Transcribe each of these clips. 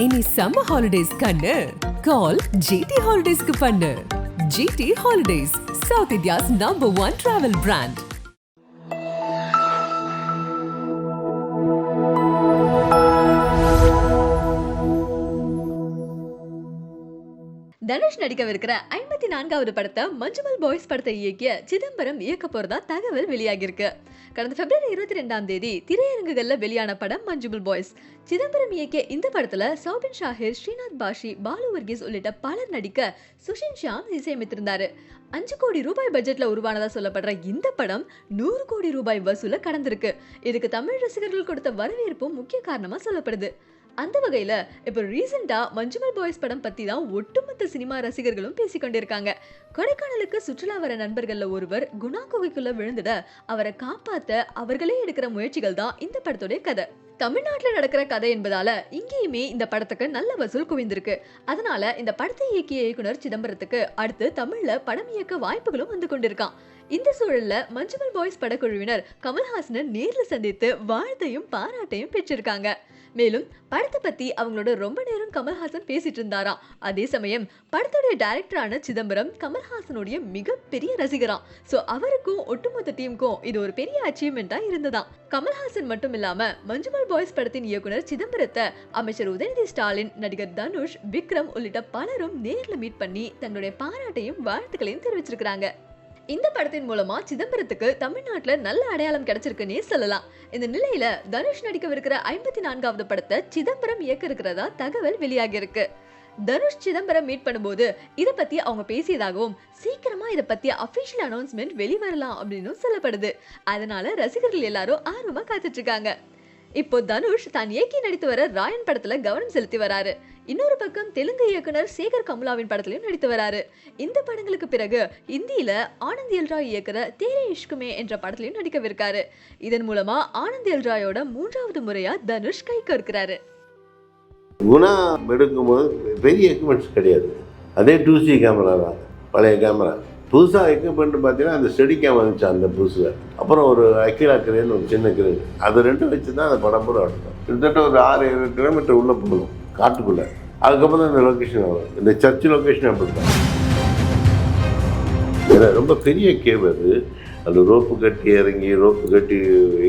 இனி summer holidays கண்ணு கால் GT ஹாலிடேஸ்க்கு பண்ணு. GT holidays, south India's #1 travel brand. Dhanush நடிக்கவிருக்கிற 54வது படத்தை மஞ்சுமல் பாய்ஸ் படத்தை இயக்கிய சிதம்பரம் இயக்க போறதா தகவல் வெளியாகிருக்கு. கடந்த பிப்ரவரி 22ஆம் தேதி திரையரங்குகள்ல வெளியான படம் மஞ்சுமல் பாய்ஸ். சிதம்பரம் இயக்கிய இந்த படத்துல சௌபின் ஷாஹிர், ஸ்ரீநாத் பாஷி, பாலு வர்கீஸ் உள்ளிட்ட பலர் நடிக்க சுஷின் ஷியாம் இசையமைத்திருந்தாரு. 5 கோடி ரூபாய் பட்ஜெட்ல உருவானதா சொல்லப்படுற இந்த படம் 100 கோடி ரூபாய் வசூல கடந்திருக்கு. இதுக்கு தமிழ் ரசிகர்கள் கொடுத்த வரவேற்பும் முக்கிய காரணமா சொல்லப்படுது. அந்த வகையில இப்ப ரீசெண்டா மஞ்சுமல் பாய்ஸ் படம் பத்தி தான் ஒட்டுமொத்த சினிமா ரசிகர்களும் பேசிக்கொண்டிருக்காங்க. கொடைக்கானலுக்கு சுற்றுலா வர நண்பர்கள்ல ஒருவர் குணா குகைக்குள்ள விழுந்துட அவரை காப்பாத்த அவர்களே எடுக்கிற முயற்சிகள் தான் இந்த படத்தோட கதை. தமிழ்நாட்டுல நடக்கிற கதை என்பதால இங்கேயுமே இந்த படத்துக்கு நல்ல வசூல் குவிந்திருக்கு. அதனால இந்த படத்தை இயக்கிய இயக்குனர் சிதம்பரத்துக்கு அடுத்து தமிழ்ல படம் இயக்க வாய்ப்புகளும் வந்து கொண்டிருக்கான். இந்த சூழல்ல மஞ்சுமல் பாய்ஸ் படக்குழுவினர் கமல்ஹாசனை நேர்ல சந்தித்து வாழ்த்தையும் பாராட்டையும் பெற்றிருக்காங்க. மேலும் படத்தை பத்தி அவங்களோட ரொம்ப நேரம் கமல்ஹாசன் பேசிட்டு இருந்தாராம். அதே சமயம் படத்துடைய டைரக்டரான சிதம்பரம் கமல்ஹாசனுடைய மிகப்பெரிய ரசிகராம். சோ அவருக்கும் ஒட்டுமொத்த டீமுக்கும் இது ஒரு பெரிய அச்சீவ்மெண்டா இருந்ததாம். கமல்ஹாசன் மட்டும் இல்லாம மஞ்சுமல் பாய்ஸ் படத்தின் இயக்குனர் சிதம்பரத்தை அமைச்சர் உதயநிதி ஸ்டாலின், நடிகர் தனுஷ், விக்ரம் உள்ளிட்ட பலரும் நேர்ல மீட் பண்ணி தங்களுடைய பாராட்டையும் வாழ்த்துக்களையும் தெரிவிச்சிருக்காங்க. இந்த படத்தின் மூலமா சிதம்பரத்துக்கு தமிழ்நாட்டுல நல்ல அடையாளம் கிடைச்சிருக்குன்னே சொல்லலாம். இந்த நிலையில தனுஷ் நடிக்கவிருக்கிற 54வது படத்தை சிதம்பரம் இயக்க இருக்கிறதா தகவல் வெளியாகி இருக்கு. தனுஷ் சிதம்பரம் மீட் பண்ணும்போது இத பத்தி அவங்க பேசியதாகவும் சீக்கிரமா இத பத்தி அபிஷியல் அனௌன்ஸ்மெண்ட் வெளிவரலாம் அப்படின்னு சொல்லப்படுது. அதனால ரசிகர்கள் எல்லாரும் ஆர்வமா காத்துட்டு இருக்காங்க. இப்போ தனுஷ் தான் இயக்கி நடித்து வர ராயன் படத்துல கவனம் செலுத்தி வராரு. இன்னொரு பக்கம் தெலுங்கு இயக்குனர் சேகர் கமுலாவின் படத்திலையும் நடித்து வராரு. இந்த படங்களுக்கு பிறகு இந்தியில ஆனந்த் எல்ராய் இயக்குற தேரே இஷ்குமே என்ற படத்திலையும் நடிக்கவிருக்காரு. இதன் மூலமா ஆனந்த் எல்ராயோட 3வது முறையா தனுஷ் கை கோர்க்கிறாரு. குணா எடுக்கும்போது பெரிய எக்யூப்மெண்ட்ஸ் கிடையாது. அதே 2C கேமரா தான், பழைய கேமரா. புதுசாக எக்யூப்மெண்ட் பார்த்தீங்கன்னா அந்த ஸ்டெடி கேம் வந்துச்சு அந்த புதுசில். அப்புறம் ஒரு அக்கிலா கிரேன், ஒரு சின்ன கிரேன், அது ரெண்டும் வச்சு தான் அந்த படம் பூரா எடுத்தோம். கிட்டத்தட்ட ஒரு 6-7 கிலோமீட்டர் உள்ளே போகணும் காட்டுக்குள்ளே. அதுக்கப்புறம் தான் இந்த லொக்கேஷன் வரும். இந்த சர்ச் லொக்கேஷன் அப்படி தான். ஏன்னா ரொம்ப பெரிய கேவ் அது. அந்த ரோப்பு கட்டி இறங்கி, ரோப்பு கட்டி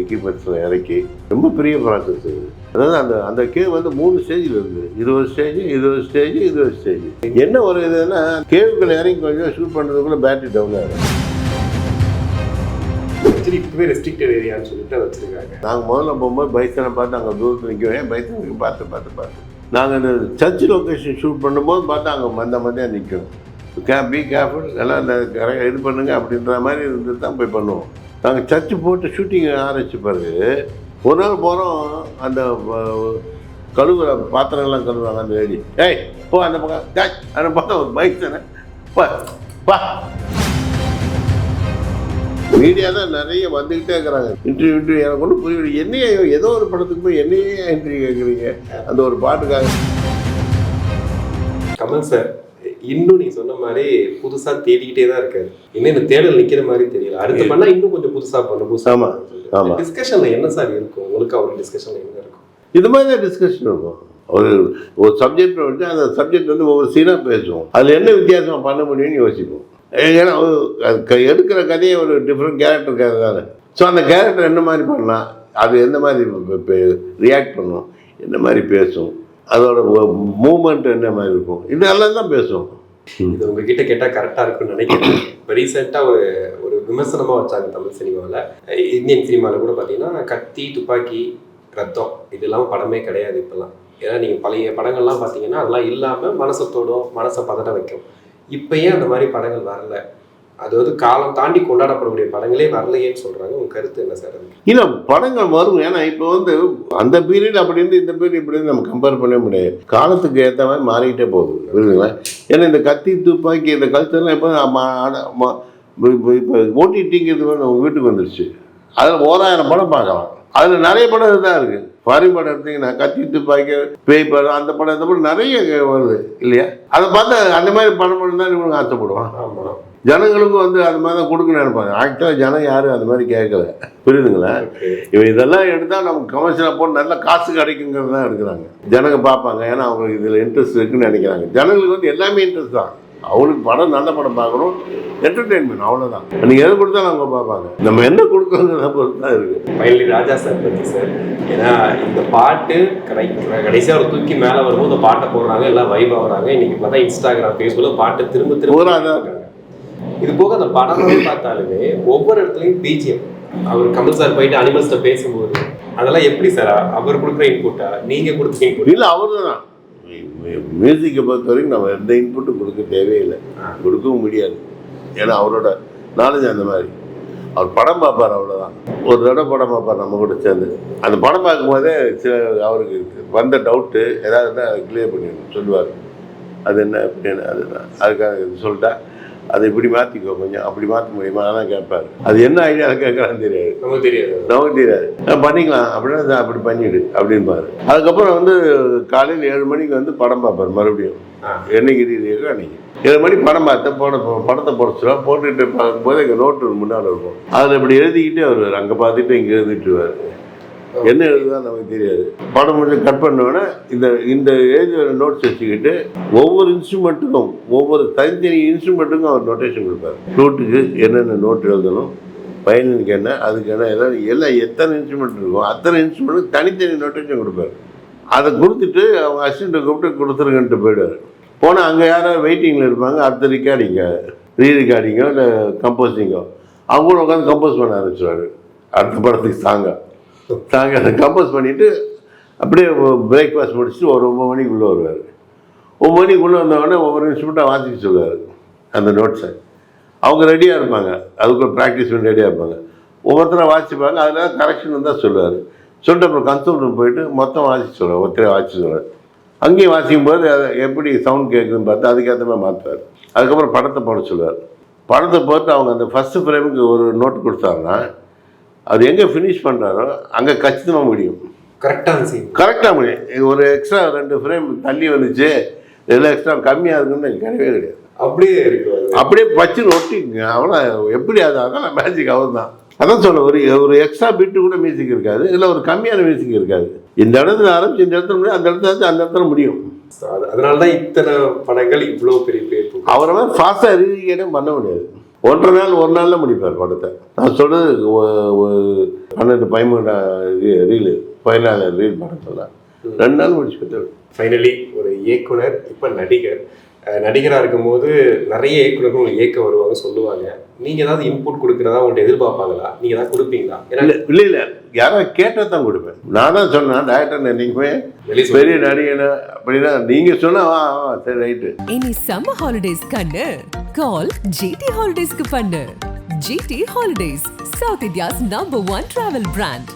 எக்யூப்மெண்ட்ஸில் இறக்கி ரொம்ப பெரிய ப்ராசஸ் அது. அதாவது அந்த கேவ் வந்து 3 ஸ்டேஜில் இருக்குது. 20 ஸ்டேஜ், 20 ஸ்டேஜ், 20 ஸ்டேஜ். என்ன ஒரு இதுன்னா கேவுக்குள்ள இறங்கி கொஞ்சம் ஷூட் பண்ணுறதுக்குள்ள பேட்டரி டவுன் ஆகிடும். இப்பவே ரெஸ்ட்ரிக்டட் ஏரியான்னு சொல்லிட்டு வச்சிருக்காங்க. நாங்கள் முதல்ல போகும்போது பைசனை பார்த்து அங்கே தூரத்தில் நிற்கவேன். பைசனுக்கு பார்த்து நாங்கள் இந்த சர்ச் லொக்கேஷன் ஷூட் பண்ணும்போது பார்த்தா அங்கே மந்தையாக நிற்கணும். பி கேர்ஃபுல், எல்லாம் இது பண்ணுங்க அப்படின்ற மாதிரி இருந்து தான் போய் பண்ணுவோம். நாங்கள் சர்ச்சு போட்டு ஷூட்டிங் ஆரம்பிச்சு பிறகு ஒரு நாள் போகிறோம். அந்த கழுவுற பாத்திரங்கள்லாம் கழுவுறாங்க அந்த லேடி. ஏய் போ அந்த பக்கம், அதை பார்த்தா ஒரு பைக் தானே பா. மீடியா தான் நிறைய வந்துக்கிட்டே இருக்கிறாங்க. இன்டர்வியூ எனக்கு ஒன்றும் புரியல. என்னையே ஏதோ ஒரு படத்துக்கு போய் என்னையே இன்டர்வியூ கேட்குறீங்க அந்த ஒரு பாட்டுக்காக. கமல் சார் இன்னும் நீங்க சொன்ன மாதிரி புதுசா தேடிக்கிட்டே தான் இருக்காரு. இன்னும் இந்த தேடல் நிக்கிற மாதிரி தெரியல. அடுத்து பண்ணா இன்னும் கொஞ்சம் புதுசா பண்ணும். ஆமா, டிஸ்கஷன்ல என்ன சார் இருக்கும் உங்களுக்கு? அவர் டிஸ்கஷன்ல என்ன இருக்கும்? இது மாதிரி தான் டிஸ்கஷன் இருக்கும். ஒரு சப்ஜெக்ட் வந்து அந்த சப்ஜெக்ட் வந்து ஒவ்வொரு சீனாக பேசுவோம். அதில் என்ன வித்தியாசம் பண்ண முடியும்னு யோசிப்போம். ஏன்னா எடுக்கிற கதையை ஒரு டிஃப்ரெண்ட் கேரக்டர் கதை தானே. ஸோ அந்த கேரக்டர் என்ன மாதிரி பண்ணலாம், அது எந்த மாதிரி ரியாக்ட் பண்ணும், என்ன மாதிரி பேசும், அதோட மூமெண்ட் என்ன மாதிரி இருக்கும், இதெல்லாம் தான் பேசுவோம். இது உங்ககிட்ட கேட்டால் கரெக்டாக இருக்குன்னு நினைக்கிறேன். இப்போ ரீசெண்டாக ஒரு விமர்சனமாக வச்சாங்க தமிழ் சினிமாவில், இந்தியன் சினிமாவில் கூட பார்த்தீங்கன்னா கத்தி, துப்பாக்கி, ரத்தம் இது இல்லாமல் படமே கிடையாது இப்போல்லாம். ஏன்னா நீங்கள் பழைய படங்கள்லாம் பார்த்தீங்கன்னா அதெல்லாம் இல்லாமல் மனசத்தோடும் மனசை பதட்ட வைக்கும். இப்போ ஏன் அந்த மாதிரி படங்கள் வரல? அது வந்து காலம் தாண்டி கொண்டாடப்படக்கூடிய படங்களே வரலையேன்னு சொல்கிறாங்க. உங்கள் கருத்து என்ன சார்? இல்லை, படங்கள் வரும். ஏன்னா இப்போ வந்து அந்த பீரியட் அப்படி இருந்து இந்த பீரியட் இப்படி இருந்து நம்ம கம்பேர் பண்ண முடியாது. காலத்துக்கு ஏற்ற மாதிரி மாறிக்கிட்டே போகுது, புரியுதுங்களா? ஏன்னா இந்த கத்தி, துப்பாக்கி, இந்த கல்ச்சர்லாம் இப்போ ஓடிடிங்கிறது நம்ம வீட்டுக்கு வந்துருச்சு. அதில் 1000 படம் பார்க்கலாம். அதில் நிறைய படம் தான் இருக்குது. ஃபாரின் படம் எடுத்தீங்கன்னா கத்தி, துப்பாக்கி, பேய் படம், அந்த படம், இந்த படம் நிறைய வருது இல்லையா? அதை பார்த்தா அந்த மாதிரி படம் தான் இவங்க ஆசைப்படுவான். ஆமாம். ஜனங்களுக்கும் வந்து அது மாதிரி தான் கொடுக்கணும்னு நினைப்பாங்க. ஆக்சுவலாக ஜனம் யாரும் அது மாதிரி கேட்கல. புரியுதுங்களா? இவன் இதெல்லாம் எடுத்தால் நமக்கு கமர்ஷியலாக போட்டு நல்ல காசு கிடைக்குங்கிறது தான் எடுக்கிறாங்க. ஜனங்க பார்ப்பாங்க, ஏன்னா அவங்களுக்கு இதில் இன்ட்ரெஸ்ட் இருக்குன்னு நினைக்கிறாங்க. ஜனங்களுக்கு வந்து எல்லாமே இன்ட்ரெஸ்ட் தான். அவங்களுக்கு படம் நல்ல படம் பார்க்கணும், என்டர்டெயின்மெண்ட், அவ்வளோதான். நீங்கள் எது கொடுத்தாலும் அவங்க பார்ப்பாங்க. நம்ம என்ன கொடுக்கணுங்கிறத பொறுத்து தான் இருக்குது. ஃபைனலி ராஜா சார் பற்றி சார், ஏன்னா இந்த பாட்டு கடைசியாக ஒரு தூக்கி மேலே வரும்போது இந்த பாட்டை போடுறாங்க, எல்லாம் வைப் ஆகுறாங்க. இன்னைக்கு பார்த்தா இன்ஸ்டாகிராம், ஃபேஸ்புக்கில் பாட்டு திரும்ப இருக்காங்க. இது போக அந்த படம் பார்த்தாலுமே ஒவ்வொரு இடத்துலையும் பிஜிஎம். அவர் கமல் சார் போயிட்டு அனிமல்ஸ்ட்ட பேசும்போது அதெல்லாம் எப்படி சார் அவர் கொடுக்குற இன்புட்டா நீங்கள் கொடுத்த இன்புட்? இல்லை, அவர் தான். மியூசிக்கை பொறுத்த வரைக்கும் நம்ம எந்த இன்புட்டும் கொடுக்க தேவையில்லை, கொடுக்கவும் முடியாது. ஏன்னா அவரோட நாலேஜ் அந்த மாதிரி. அவர் படம் பார்ப்பார், அவ்வளோதான். ஒரு தடவை படம் பார்ப்பார் நம்ம கூட சேர்ந்து. அந்த படம் பார்க்கும்போதே சில அவருக்கு வந்த டவுட்டு ஏதாவது இருந்தால் அதை கிளியர் பண்ணிடணும் சொல்லுவார். அது என்ன அப்படின்னு அதுக்காக சொல்லிட்டா அதை இப்படி மாற்றிக்கோ, கொஞ்சம் அப்படி மாற்ற முடியுமா தான் கேட்பார். அது என்ன ஐடியா கேட்கறான்னு தெரியாது, நமக்கு தெரியாது. பண்ணிக்கலாம் அப்படின்னா அப்படி பண்ணிவிடு அப்படின்பாரு. அதுக்கப்புறம் வந்து காலையில் 7 மணிக்கு வந்து படம் பார்ப்பார். மறுபடியும் என்னைக்கு இருக்கோ அன்னைக்கு 7 மணி படம் பார்த்து படத்தை போடுச்சுருவோம். போட்டுட்டு பார்க்கும்போது எங்கள் நோட்டு முன்னாடி இருக்கும். அதில் இப்படி எழுதிக்கிட்டே வருவார். அங்கே பார்த்துட்டு இங்கே எழுதிட்டுருவார். என்ன எழுதுதான் நமக்கு தெரியாது. படம் முடிஞ்சு கட் பண்ணோன்னா இந்த எழுதிய நோட்ஸ் வச்சுக்கிட்டு ஒவ்வொரு இன்ஸ்ட்ருமெண்ட்டுக்கும் ஒவ்வொரு தனித்தனி இன்ஸ்ட்ருமெண்ட்டுக்கும் அவர் நோட்டேஷன் கொடுப்பார். ஃப்ளூட்டுக்கு என்னென்ன நோட் எழுதணும், வயலினுக்கு என்ன, அதுக்கு என்ன, எல்லாம் எத்தனை இன்ஸ்ட்ருமெண்ட் இருக்கும் அத்தனை இன்ஸ்ட்ருமெண்ட்டுக்கு தனித்தனி நோட்டேஷன் கொடுப்பார். அதை கொடுத்துட்டு அவங்க அசிஸ்டண்ட்டை கூப்பிட்டு கொடுத்துருங்கன்ட்டு போயிடுவார். போனால் அங்கே யாராவது வெயிட்டிங்கில் இருப்பாங்க. அடுத்த ரீரெக்கார்டிங்கோ இல்லை கம்போஸிங்கோ அவங்களும் உட்காந்து கம்போஸ் பண்ண ஆரம்பிச்சிடுவார். அடுத்த படத்துக்கு சாங்க அதை கம்போஸ் பண்ணிவிட்டு அப்படியே பிரேக்ஃபாஸ்ட் முடிச்சுட்டு ஒரு 9 மணிக்குள்ளே வருவார். 9 மணிக்குள்ளே வந்தவொடனே ஒவ்வொரு இன்ஸ்ட்ருமெண்ட்டாக வாசிக்க சொல்லுவார் அந்த நோட்ஸை. அவங்க ரெடியாக இருப்பாங்க, அதுக்குள்ள ப்ராக்டிஸ் பண்ணி ரெடியாக இருப்பாங்க. ஒவ்வொருத்தராக வாசிப்பாங்க. அதில் கரெக்ஷன் இருந்தால் சொல்லுவார். சொல்லிட்டு அப்புறம் கன்சோல் ரூம் போயிட்டு மொத்தம் வாசிக்க சொல்லுவார். ஒருத்தரை வாசிக்க சொல்லுவார். அங்கேயும் வாசிக்கும் போது அதை எப்படி சவுண்ட் கேட்குதுன்னு பார்த்து அதுக்கேற்ற மாதிரி மாற்றுவார். அதுக்கப்புறம் படத்தை போட சொல்லுவார். படத்தை போட்டு அவங்க அந்த ஃபஸ்ட்டு ஃப்ரேமுக்கு ஒரு நோட் கொடுத்தாங்கன்னா அது எங்கே ஃபினிஷ் பண்ணுறாரோ அங்கே கச்சிதமாக முடியும். கரெக்டாக முடியும். ஒரு எக்ஸ்ட்ரா 2 ஃப்ரேம் தள்ளி வந்துச்சு, எல்லாம் எக்ஸ்ட்ரா கம்மியாக இருக்குன்னு கிடையவே கிடையாது. அப்படியே பச்சுன்னு ஒட்டிங்க. அவ்வளோ எப்படி அது? அதெல்லாம் மேஜிக் அவர் தான். அதான் சொல்ல ஒரு எக்ஸ்ட்ரா பீட்டு கூட மியூசிக் இருக்காது, இல்லை ஒரு கம்மியான மியூசிக் இருக்காது. இந்த இடத்துல ஆரம்பிச்சு இந்த இடத்துல முடியும், அந்த இடத்துல முடியும். அதனால தான் இத்தனை படங்கள் இவ்வளோ பெரிய பேர். அவரை மாதிரி ஃபாஸ்ட்டாக ரீகேடும் பண்ண முடியாது. 1.5 நாள் 1 நாளில் முடிப்பார் படத்தை. நான் சொல்கிறது 12-13 ரீல் 14 ரீல் படம் சொல்லலாம். 2 நாள் முடிச்சு கொடுத்தாரு. ஃபைனலி ஒரு இயக்குனர், இப்போ நடிகராக இருக்கும்போது நிறைய இயக்குனர்கள் உங்களுக்கு இயக்க வருவாங்க, சொல்லுவாங்க. நீங்கள் ஏதாவது இன்புட் கொடுக்குறதா உங்கள்கிட்ட எதிர்பார்ப்பாங்களா? நீங்கள் ஏதாவது கொடுப்பீங்களா? இல்லை யாராவது கேட்டால் தான் கொடுப்பேன். நான் தான் சொன்னேன் டேரக்டர் என்றைக்குமே பெரிய நடிகனை அப்படின்னா நீங்கள் சொன்னால் சரி ரைட்டு. இனி சம்மர் ஹாலிடேஸ் கண்ணு கால் ஜிடி ஹாலிடேஸ்க்கு பண்ணு. GT holidays, south India's #1 travel brand.